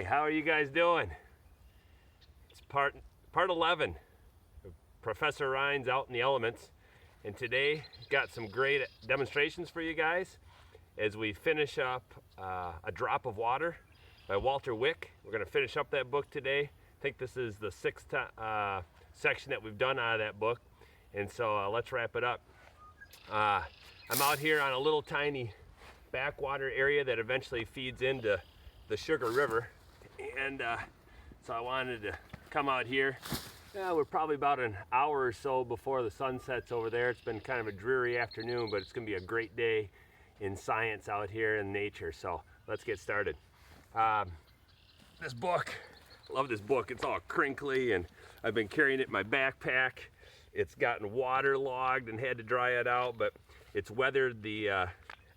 how are you guys doing? It's part 11 of Professor Rhines out in the elements, and today got some great demonstrations for you guys as we finish up A Drop of Water by Walter Wick. We're going to finish up that book today. I think this is the sixth section that we've done out of that book, and so let's wrap it up. I'm out here on a little tiny backwater area that eventually feeds into the Sugar River, and so I wanted to come out here. We're probably about an hour or so before the sun sets over there. It's been kind of a dreary afternoon, but it's going to be a great day in science out here in nature, so let's get started. This book, I love this book. It's all crinkly, and I've been carrying it in my backpack. It's gotten waterlogged and had to dry it out, but it's weathered the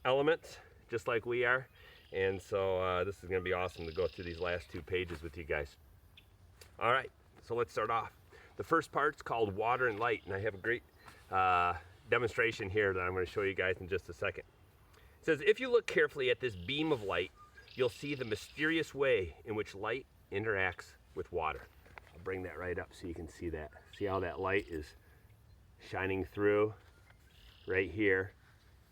elements just like we are, and so this is going to be awesome to go through these last two pages with you guys. All right, so let's start off. The first part's called Water and Light, and I have a great demonstration here that I'm going to show you guys in just a second. It says, if you look carefully at this beam of light, you'll see the mysterious way in which light interacts with water. I'll bring that right up so you can see that. See how that light is shining through right here,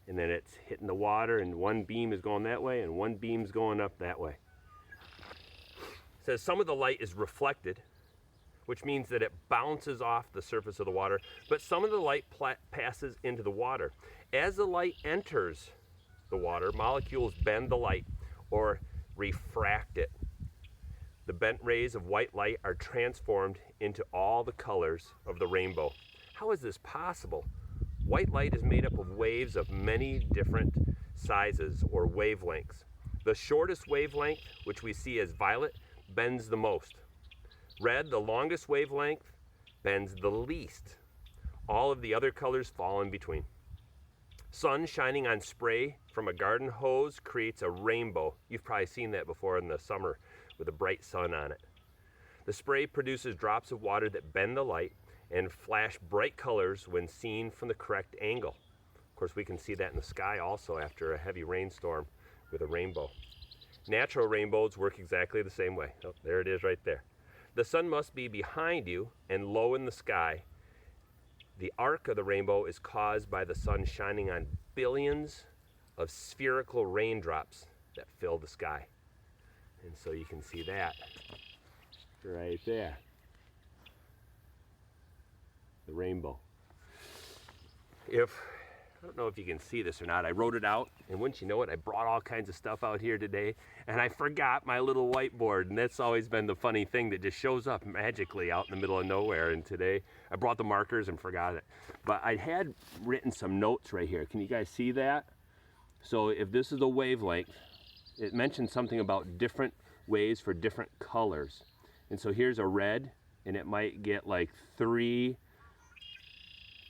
and then it's hitting the water, and one beam is going that way and one beam's going up that way. It says some of the light is reflected, which means that it bounces off the surface of the water, but some of the light passes into the water. As the light enters the water, molecules bend the light or refract it. The bent rays of white light are transformed into all the colors of the rainbow. How is this possible? White light is made up of waves of many different sizes or wavelengths. The shortest wavelength, which we see as violet, bends the most. Red, the longest wavelength, bends the least. All of the other colors fall in between. Sun shining on spray from a garden hose creates a rainbow. You've probably seen that before in the summer with a bright sun on it. The spray produces drops of water that bend the light and flash bright colors when seen from the correct angle. Of course, we can see that in the sky also after a heavy rainstorm with a rainbow. Natural rainbows work exactly the same way. Oh, there it is right there. The sun must be behind you and low in the sky. The arc of the rainbow is caused by the sun shining on billions of spherical raindrops that fill the sky. And so you can see that right there. The rainbow. I don't know if you can see this or not, I wrote it out, and wouldn't you know it, I brought all kinds of stuff out here today, and I forgot my little whiteboard, and that's always been the funny thing that just shows up magically out in the middle of nowhere. And today I brought the markers and forgot it. But I had written some notes right here. Can you guys see that? So if this is a wavelength, it mentions something about different waves for different colors. And so here's a red, and it might get like 3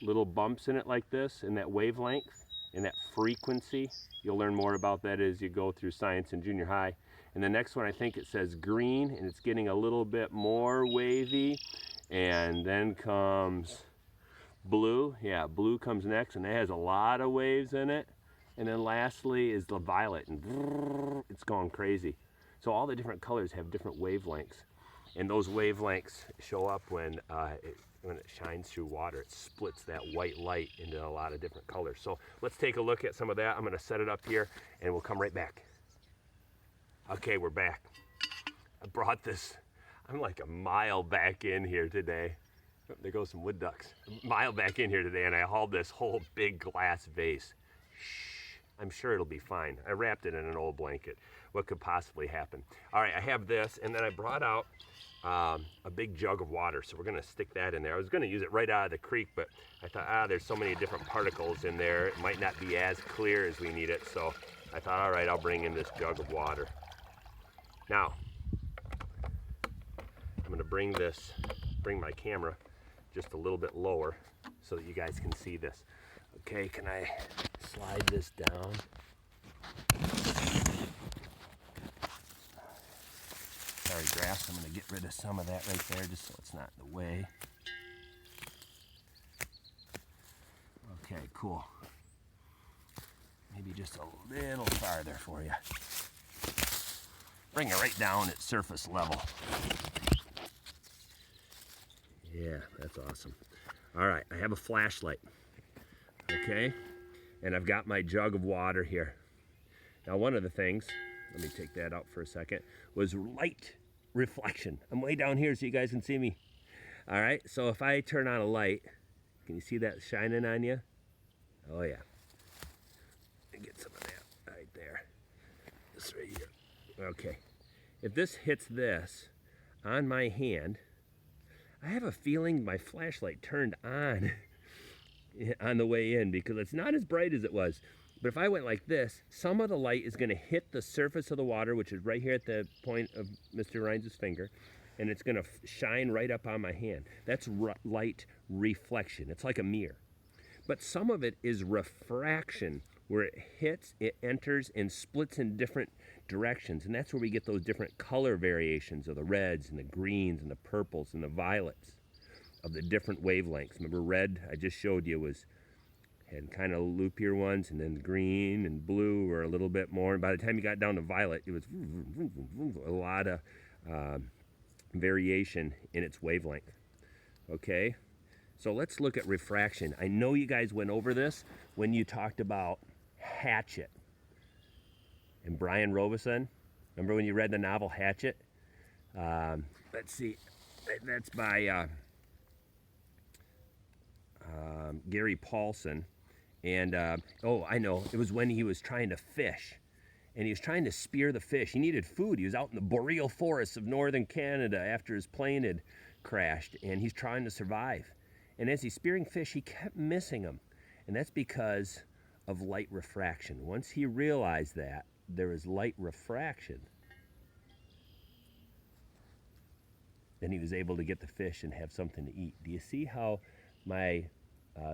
little bumps in it like this, in that wavelength, in that frequency. You'll learn more about that as you go through science in junior high. And the next one, I think it says green, and it's getting a little bit more wavy. And then comes blue. Yeah, blue comes next, and it has a lot of waves in it. And then lastly is the violet, and it's going crazy. So all the different colors have different wavelengths, and those wavelengths show up when it shines through water. It splits that white light into a lot of different colors. So let's take a look at some of that. I'm going to set it up here, and we'll come right back. Okay, we're back. I brought this. I'm like a mile back in here today. Oh, there goes some wood ducks. A mile back in here today, and I hauled this whole big glass vase. Shh. I'm sure it'll be fine. I wrapped it in an old blanket. What could possibly happen? All right, I have this, and then I brought out a big jug of water, so we're going to stick that in there. I was going to use it right out of the creek, but I thought, there's so many different particles in there, it might not be as clear as we need it, so I thought, all right, I'll bring in this jug of water. Now, I'm going to bring my camera just a little bit lower so that you guys can see this. Okay, can I slide this down? Sorry, grass, I'm going to get rid of some of that right there just so it's not in the way. Okay, cool. Maybe just a little farther for you. bring it right down at surface level. Yeah, that's awesome. All right, I have a flashlight, okay? And I've got my jug of water here. Now, one of the things, let me take that out for a second, was light reflection. I'm way down here so you guys can see me. All right, so if I turn on a light, can you see that shining on you? Oh yeah. Get some of that right there. This right here. Okay. If this hits this on my hand, I have a feeling my flashlight turned on the way in because it's not as bright as it was. But if I went like this, some of the light is going to hit the surface of the water, which is right here at the point of Mr. Rhines' finger, and it's going to shine right up on my hand. That's light reflection. It's like a mirror. But some of it is refraction, where it hits, it enters, and splits in different directions. And that's where we get those different color variations of the reds and the greens and the purples and the violets of the different wavelengths. Remember, red, I just showed you, had kind of loopier ones, and then green and blue were a little bit more. And by the time you got down to violet, it was a lot of variation in its wavelength. Okay? So let's look at refraction. I know you guys went over this when you talked about Hatchet and Brian Robeson. Remember when you read the novel Hatchet? Let's see, that's by Gary Paulson. And oh, I know, it was when he was trying to fish. And he was trying to spear the fish. He needed food. He was out in the boreal forests of northern Canada after his plane had crashed, and he's trying to survive. And as he's spearing fish, he kept missing them. And that's because of light refraction. Once he realized that there is light refraction, then he was able to get the fish and have something to eat. Do you see how my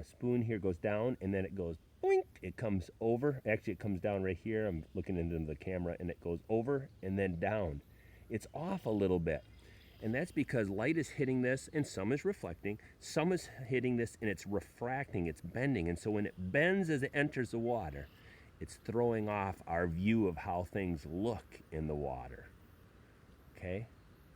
spoon here goes down and then it goes boink, it comes over. Actually, it comes down right here. I'm looking into the camera, and it goes over and then down. It's off a little bit. And that's because light is hitting this, and some is reflecting, some is hitting this, and it's refracting, it's bending. And so when it bends as it enters the water, it's throwing off our view of how things look in the water. Okay?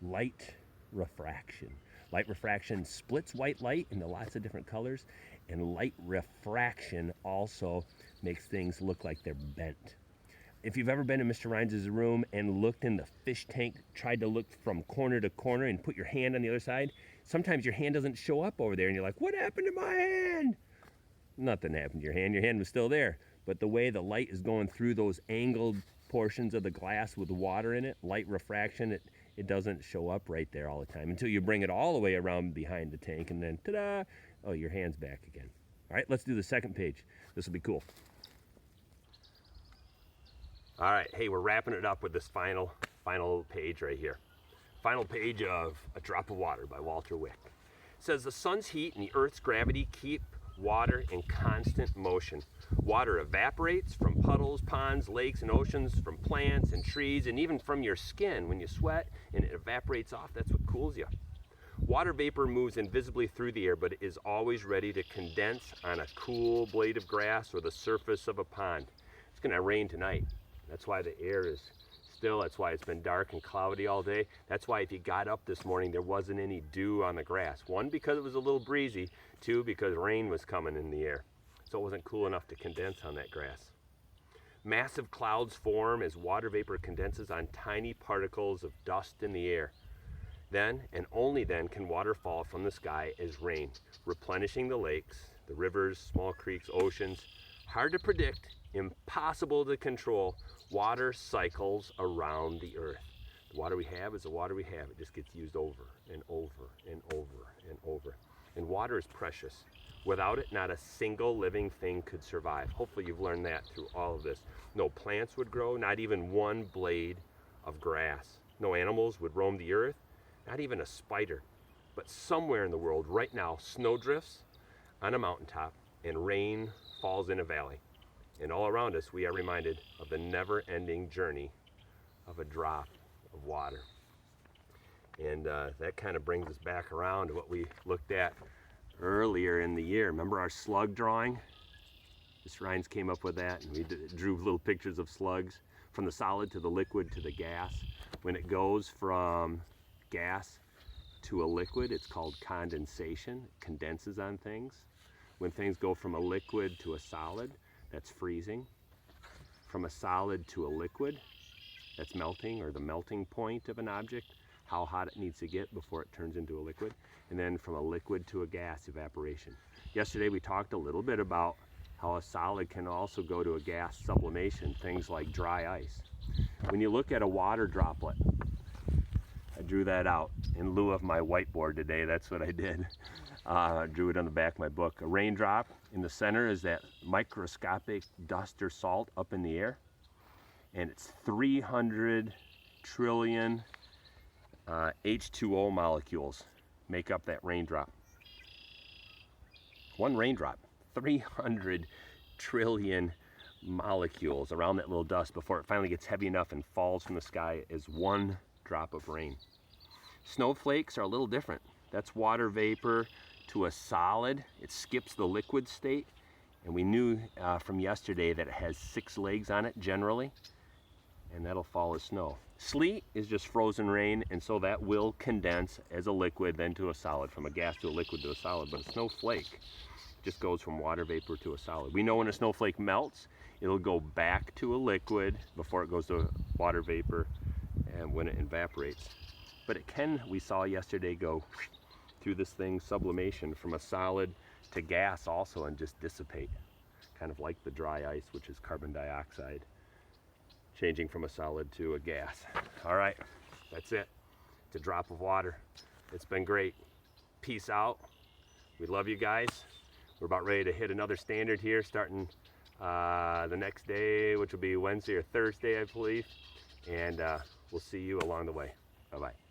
Light refraction. Light refraction splits white light into lots of different colors, and light refraction also makes things look like they're bent. If you've ever been in Mr. Rhines' room and looked in the fish tank, tried to look from corner to corner and put your hand on the other side, sometimes your hand doesn't show up over there and you're like, what happened to my hand? Nothing happened to your hand. Your hand was still there. But the way the light is going through those angled portions of the glass with water in it, light refraction, it doesn't show up right there all the time until you bring it all the way around behind the tank, and then ta-da, oh, your hand's back again. All right, let's do the second page. This will be cool. All right, hey, we're wrapping it up with this final page right here. Final page of A Drop of Water by Walter Wick. It says, the sun's heat and the earth's gravity keep water in constant motion. Water evaporates from puddles, ponds, lakes, and oceans, from plants and trees, and even from your skin. When you sweat and it evaporates off, that's what cools you. Water vapor moves invisibly through the air, but it is always ready to condense on a cool blade of grass or the surface of a pond. It's going to rain tonight. That's why the air is still. That's why it's been dark and cloudy all day. That's why if you got up this morning, there wasn't any dew on the grass. One, because it was a little breezy. Two, because rain was coming in the air. So it wasn't cool enough to condense on that grass. Massive clouds form as water vapor condenses on tiny particles of dust in the air. Then, and only then, can water fall from the sky as rain, replenishing the lakes, the rivers, small creeks, oceans. Hard to predict, impossible to control. Water cycles around the earth. The water we have is the water we have. It just gets used over and over and over and over. And water is precious. Without it, not a single living thing could survive. Hopefully you've learned that through all of this. No plants would grow, not even one blade of grass. No animals would roam the earth, not even a spider. But somewhere in the world right now, snow drifts on a mountaintop and rain falls in a valley. And all around us, we are reminded of the never-ending journey of a drop of water. And that kind of brings us back around to what we looked at earlier in the year. Remember our slug drawing? Mr. Rhines came up with that, and we drew little pictures of slugs. from the solid to the liquid to the gas. When it goes from gas to a liquid, it's called condensation. It condenses on things. When things go from a liquid to a solid, that's freezing. From a solid to a liquid, that's melting, or the melting point of an object, how hot it needs to get before it turns into a liquid. And then from a liquid to a gas, evaporation. Yesterday we talked a little bit about how a solid can also go to a gas sublimation, things like dry ice. When you look at a water droplet, I drew that out in lieu of my whiteboard today. That's what I did. I drew it on the back of my book. A raindrop in the center is that microscopic dust or salt up in the air, and it's 300 trillion H2O molecules make up that raindrop. One raindrop, 300 trillion molecules around that little dust before it finally gets heavy enough and falls from the sky as one drop of rain. Snowflakes are a little different. That's water vapor to a solid. It skips the liquid state, and we knew from yesterday that it has 6 legs on it generally, and that'll fall as snow. Sleet is just frozen rain, and so that will condense as a liquid then to a solid, from a gas to a liquid to a solid. But a snowflake just goes from water vapor to a solid. We know when a snowflake melts, it'll go back to a liquid before it goes to water vapor and when it evaporates. But it can, we saw yesterday, go through this thing, sublimation, from a solid to gas also, and just dissipate, kind of like the dry ice, which is carbon dioxide, changing from a solid to a gas. All right, that's it. It's a drop of water. It's been great. Peace out. We love you guys. We're about ready to hit another standard here, starting the next day, which will be Wednesday or Thursday, I believe. And we'll see you along the way. Bye-bye.